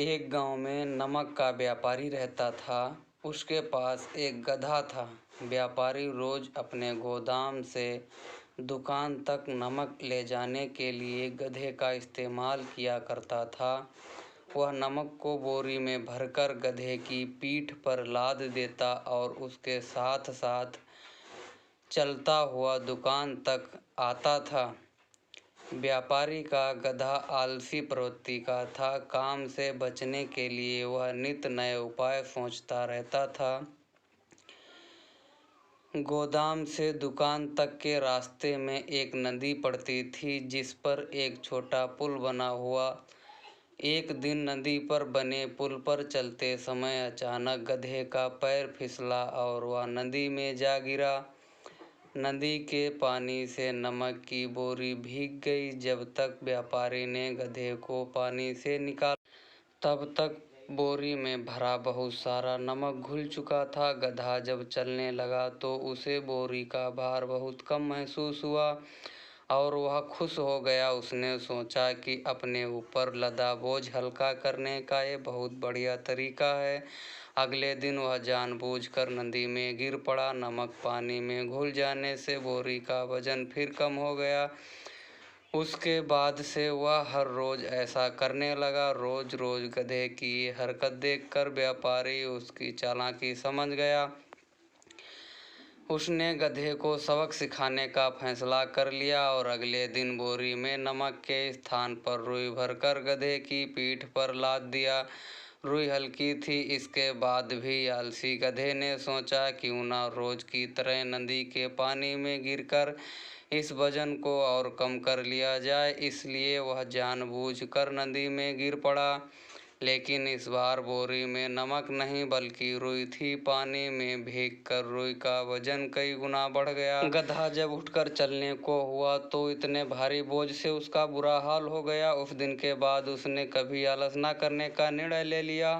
एक गांव में नमक का व्यापारी रहता था। उसके पास एक गधा था। व्यापारी रोज अपने गोदाम से दुकान तक नमक ले जाने के लिए गधे का इस्तेमाल किया करता था। वह नमक को बोरी में भरकर गधे की पीठ पर लाद देता और उसके साथ साथ चलता हुआ दुकान तक आता था। व्यापारी का गधा आलसी प्रवृत्ति का था। काम से बचने के लिए वह नित नए उपाय सोचता रहता था। गोदाम से दुकान तक के रास्ते में एक नदी पड़ती थी, जिस पर एक छोटा पुल बना हुआ। एक दिन नदी पर बने पुल पर चलते समय अचानक गधे का पैर फिसला और वह नदी में जा गिरा। नदी के पानी से नमक की बोरी भीग गई। जब तक व्यापारी ने गधे को पानी से निकाला, तब तक बोरी में भरा बहुत सारा नमक घुल चुका था। गधा जब चलने लगा तो उसे बोरी का भार बहुत कम महसूस हुआ और वह खुश हो गया। उसने सोचा कि अपने ऊपर लदा बोझ हल्का करने का ये बहुत बढ़िया तरीका है। अगले दिन वह जानबूझकर नदी में गिर पड़ा। नमक पानी में घुल जाने से बोरी का वजन फिर कम हो गया। उसके बाद से वह हर रोज ऐसा करने लगा। रोज रोज गधे की ये हरकत देखकर व्यापारी उसकी चालाकी समझ गया। उसने गधे को सबक सिखाने का फैसला कर लिया और अगले दिन बोरी में नमक के स्थान पर रुई भरकर गधे की पीठ पर लाद दिया। रुई हल्की थी। इसके बाद भी आलसी गधे ने सोचा क्यों न रोज की तरह नदी के पानी में गिरकर इस वजन को और कम कर लिया जाए। इसलिए वह जानबूझकर नदी में गिर पड़ा। लेकिन इस बार बोरी में नमक नहीं बल्कि रुई थी। पानी में भीगकर रुई का वजन कई गुना बढ़ गया। गधा जब उठकर चलने को हुआ तो इतने भारी बोझ से उसका बुरा हाल हो गया। उस दिन के बाद उसने कभी आलस न करने का निर्णय ले लिया।